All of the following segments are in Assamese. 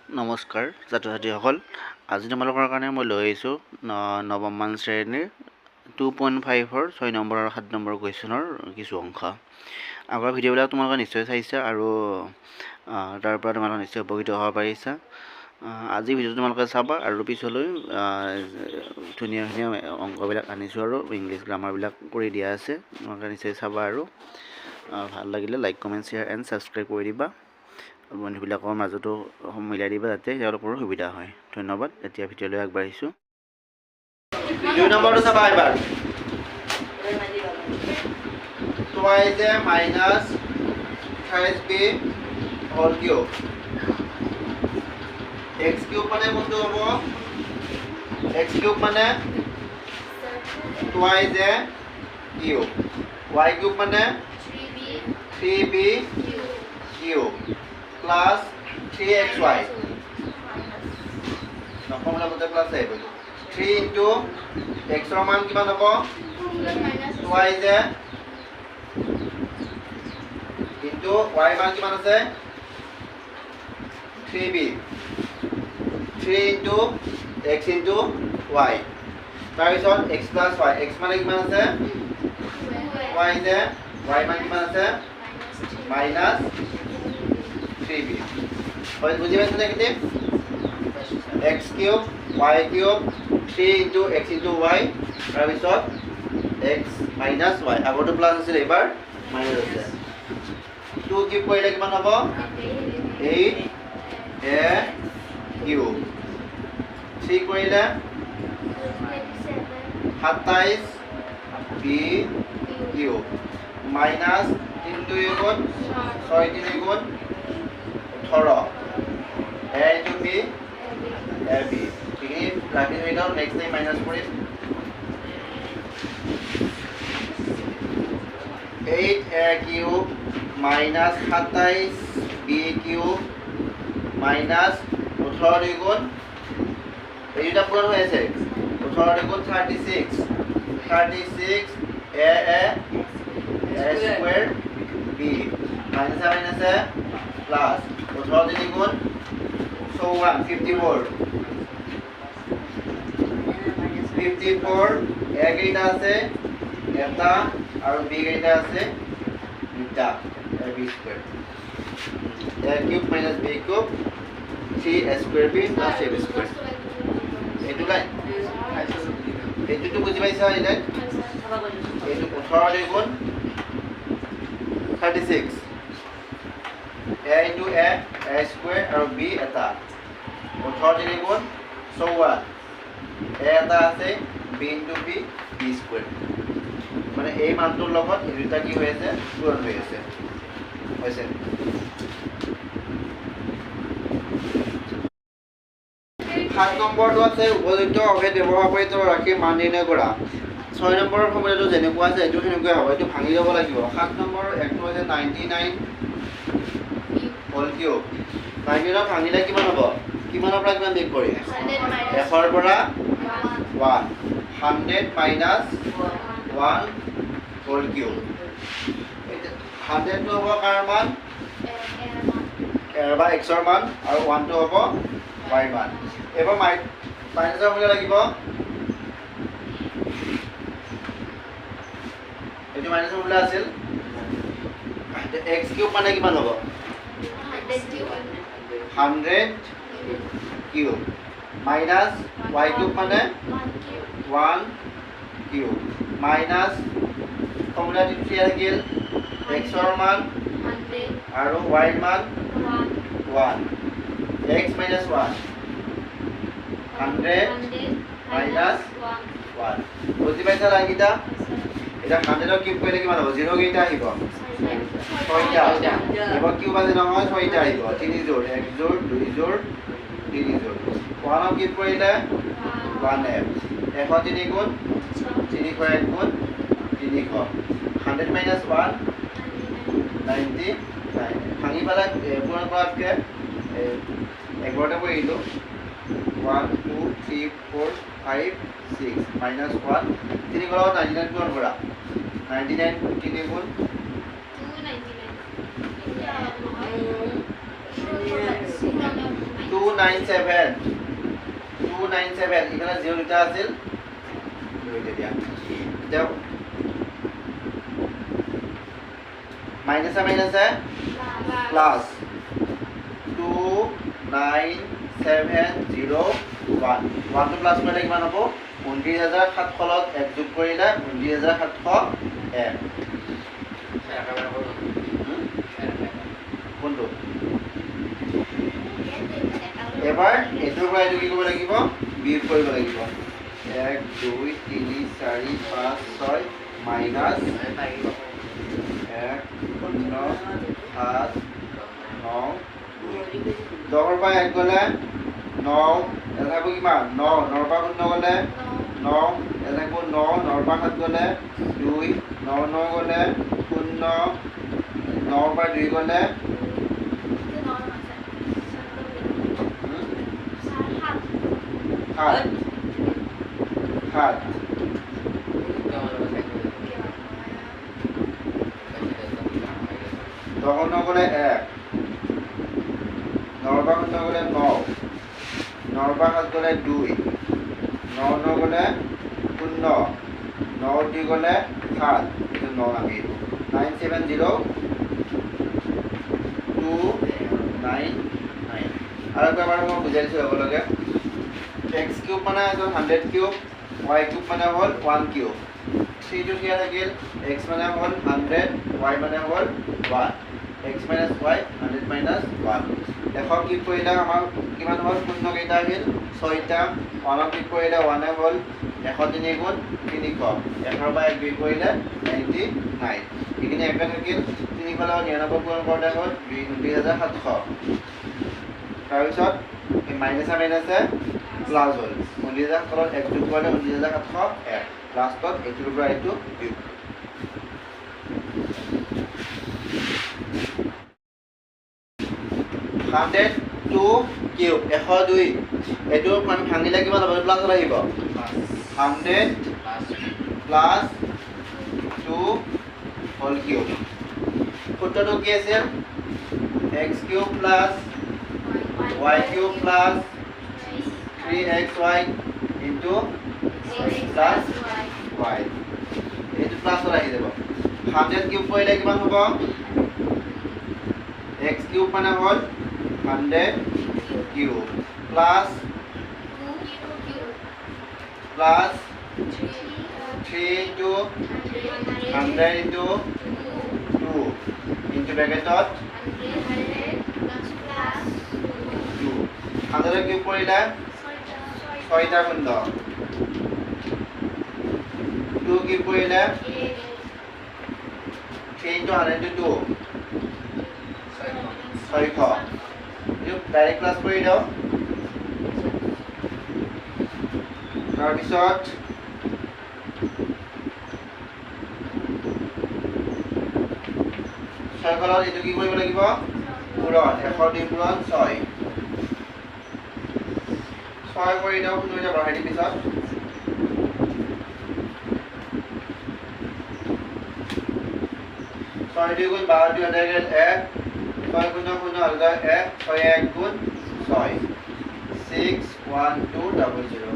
নমস্কাৰ ছাত্ৰ ছাত্ৰীসকল, আজি তোমালোকৰ কাৰণে মই লৈ আহিছোঁ নৱমমান শ্ৰেণীৰ 2.5-ৰ 6 নম্বৰ আৰু 7 নম্বৰ কুৱেশ্যনৰ কিছু অংশ। আগৰ ভিডিঅ'বিলাক তোমালোকে নিশ্চয় চাইছা আৰু তাৰ পৰা তোমালোকে নিশ্চয় উপকৃত হ'ব পাৰিছা। আজি ভিডিঅ'টো তোমালোকে চাবা আৰু পিছলৈ ধুনীয়া ধুনীয়া অংকবিলাক আনিছোঁ আৰু ইংলিছ গ্ৰামাৰবিলাক কৰি দিয়া আছে। তোমালোকে নিশ্চয় চাবা আৰু ভাল লাগিলে like, comment, share and subscribe কৰি দিবা। বন্ধুবিলাকৰ মাজতো মিলাই দিবা যাতে তেওঁলোকৰো সুবিধা হয়। ধন্যবাদ। এতিয়া ভিডিঅ'লৈ আগবাঢ়িছোঁ। 2 নম্বৰটো চাবা এবাৰ। twice a minus thrice b whole cube. x cube মানে কোনটো হ'ব? x cube মানে twice a cube. y cube মানে 3b cube plus 3xy. নকমলা মতে প্লাস আহিব। 3 into x ৰ মান কিমান হ'ব? twice a into y মান কিমান আছে? 3b. 3 into x into y. তাৰপিছত x plus y. x মানে কিমান আছে? twice a y মান কিমান আছে? minus 3b. হয়, বুজি পাইছা নেকি? x cube y cube 3 into x into y তাৰপিছত x minus y. আগৰটো প্লাস আছিল, এবাৰ মাইনাস আছে। 2 কিউব কৰিলে কিমান হ'ব? 8a cube. 3 কৰিলে 27b cube minus 3 2 গুণ 6 3 গুণ 18 a into b ab. ঠিক আছে, রাখি ধরে দাও, নেক্সট টাইম মাইনাস কৰিম। 8a cube minus 27b cube minus 18 গুণ এইটা পূরণ হৈ আছে 18 গুণ 36 a square b minus minus plus 18 গুণ 54 a কেইটা আছে? এটা আৰু b কেইটা আছে? দুটা। ab square a cube minus b cube 3a square b plus ab square. এইটো লাইন এইটো বুজি পাইছা? এইটো 18 গুণ 36 a into a স্কয়ার আৰু b এটা 18 গুণ 54 a এটা আছে b into b b square. মানে এই মানটোৰ লগত এই দুটা কি হৈ আছে? পূৰণ হৈ আছে। হৈছে 7 নম্বৰটো আছে উপযুক্ত অভেদ ব্যৱহাৰ কৰি ৰাখি মান নিৰ্ণয় কৰা। 6 নম্বৰৰ ফৰ্মুলাটো যেনেকুৱা আছে এইটো সেনেকুৱাই হ'ব। এইটো ভাঙি ল'ব লাগিব। 7 নম্বৰ একটো হৈছে 99 হোল কিউব। 99 ভাঙিলে কিমান হ'ব? কিমানৰ পৰা কিমান বিয়োগ কৰিম? 100 ৰ পৰা 1 100 minus 1 হোল কিউব। 100 টো হ'ব কাৰ মান? বা x ৰ মান আৰু 1 টো হ'ব y মান। এবাৰ মাইনাসৰ ফৰ্মুলা লাগিব। এইটো মাইনাসৰ ফৰ্মুলা আছিল। x কিউব মানে কিমান হ'ব? 100 কিউব মাইনাস y কিউব মানে 1 কিউব মাইনাস ফৰ্মুলাটো কি আছিল? x ৰ মান আৰু y ৰ মান 1 x minus 1 100 minus 1 বুজি পাইছা লাইনটা? এটা 100 ৰ কিউব কৰিলে কিমান হ'ব? 0 কেইটা আহিব? 6টা। এবাৰ কিউব আছে নহয় 6টা আহিব। 3 জোড় 1 জোড় 2 জোড় 3 জোড় 1 ৰ কিউব কৰিলে 1f 103 গুণ 301 গুণ 300 100 minus 1 99 ভাঙি পেলাই পূৰণ কৰাতকৈ এঘৰতে কৰি দিলোঁ। 1 2 3 4 5 6 minus 1 3 লগত 99 পূৰণ কৰা। 99 3 গুণ 299 297 ইফালে 0 দুটা আছিল দিয়া যাও মাইনাস প্লাস 29701 1 টো প্লাস কৰিলে কিমান হ'ব 29700 এক যোগ কৰিলে 29701 কোনটো এবাৰ এটোৰ পৰা এটো কি কৰিব লাগিব বিয়োগ কৰিব লাগিব 1 2 3 4 5 6 মাইনাস 1 0 7 9 10 পৰা 1 গলে 9 এটা থাকব কিমান 9 9 পৰা 0 গলে 9 এটা থাকব 9 9 পৰা 7 গলে 2 9 9 গলে 0 9 পৰা 2 গলে 7 10 গলে 1 9 পৰা 0 গলে 9 9 পৰা 7 গলে 2 9 9 গলে 0 9 2 গলে 7 এটো 9 আমি 970299 আৰু এবাৰ মই বুজাইছো হ'ব লাগে x কিউব মানে 100 কিউব y কিউব মানে হ'ল 1 কিউব c টো কি থাকিল x মানে হ'ল 100 y মানে হ'ল 1 x minus y 100 minus 1 দেখো কি কৰিলে আমাৰ কিমান হ'ল শূন্য কেইটা আহিল 6টা 1 কি কৰিলে 1 হ'ল 103 গুণ 300 1 পৰা 1 2 কৰিলে 99 এইখিনি একে থাকিল 3 ফালে 99 পূৰণ কৰোঁতে হ'ল 29700 তাৰপিছত এই মাইনাস প্লাস হ'ল 29700 এক যোগ কৰিলে 29701 লাষ্টত এইটোৰ পৰা এইটো বিয়োগ 102 কিউব 102 এটো আমি ভাঙিলে কিমান হ'ব প্লাস আহিব 100 প্লাস 2 হোল কিউব সূত্ৰটো কি আছিল x cube plus y cube plus 3xy into plus y এটো প্লাস আহি যাব 100 কিউব কৰিলে কিমান হ'ব x কিউব মানে হ'ল 100 cube plus 3 into 100 into 2 into bracket 2 100 cube কৰিলে 6টা গুণ 2 কিউব কৰিলে 3 into 100 into 2 600 ডাইৰেক্ট ক্লাস কৰে দাও তাৰপিছত ছয়কলত এইটো কি কৰিব লাগিব পূৰণ 102 পূৰণ 6 6 কৰি দাও শুনি যাব হেৰি পিছত 6 2 গুণ 12 2 আদায় গেল 1 6 গুণ 0 আদায় 1 6 1 গুণ 6 61200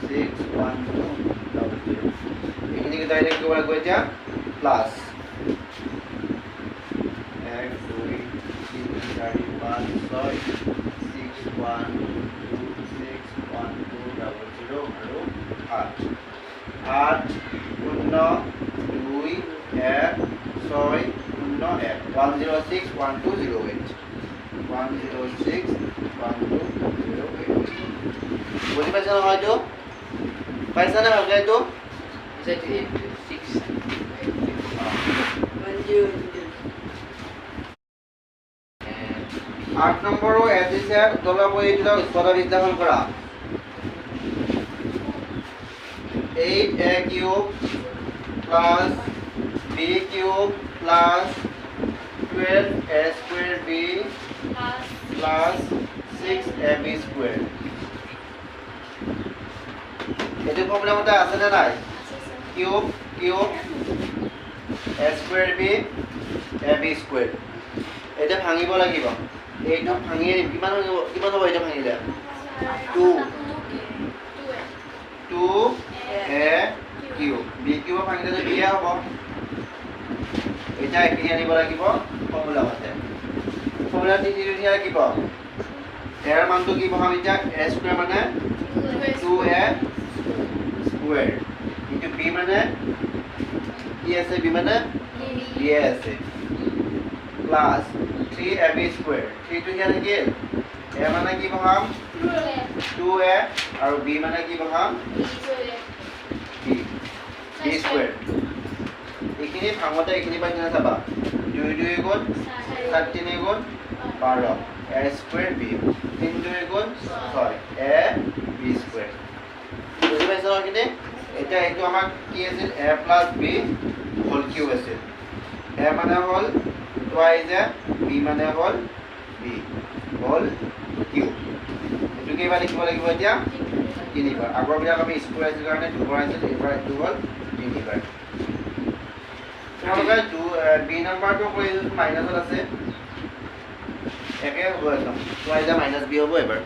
61200 এখানে কি ডাইরেক্ট কি বলা গইছা প্লাস 1 2 3 4 5 6 61200 আৰু 8 8 0 2 1 6 0 1 106 1208 106 1208 বুঝি পাইছা না হয়তো পাইছা না ভালকে তো 8 নম্বৰো এদিছে তলৰ বহিটো উৎপাদক বিশ্লেষণ কৰা 8a cube plus b cube plus 12a square b plus 6ab square এটো ফর্মুলা মতে আছে না নাই cube cube a square b ab square এটা ভাঙিব লাগিব এইটো ভাঙি দিম কিমান হ'ব এইটো ভাঙিলে 2 2a কিউব b কিউব ভাঙিলে b হ'ব এটা এখিনি আনিব লাগিব ফৰ্মুলা মতে ফৰ্মুলা দি লাগিব এৰ মানটো কি বহাম এতিয়া a স্কয়াৰ মানে 2a স্কয়াৰ ইনটু b মানে কি আছে b মানে b আছে প্লাস 3ab স্কয়ার 3 টো ইয়াত গেল a মানে কি বহাম 2a আৰু b মানে কি বহাম b স্কয়ার এখিনি ভাঙতে এখিনি পাই না চাবা 2 2 গুণ 7 3 গুণ 12 a স্কয়ার b 3 2 গুণ 6 a b স্কয়ার বুজি পাইছা কিনে এটা এইটো আমাক কি আছিল a + b হোল কিউব আছিল a মানে হল twice a b মানে হল b হোল কিউব এটো কেইবাৰ লিখিব লাগিব এতিয়া তিনিবাৰ আগৰ বিলাক আমি স্কয়াৰ আছিল কাৰণে দুবাৰ আছিল এবাৰ এটো হল তিনিবাৰ তোমালোকে b নাম্বাৰটো কৰি মাইনাসত আছে একে হ'ব একদম twice a - b হ'ব এবাৰ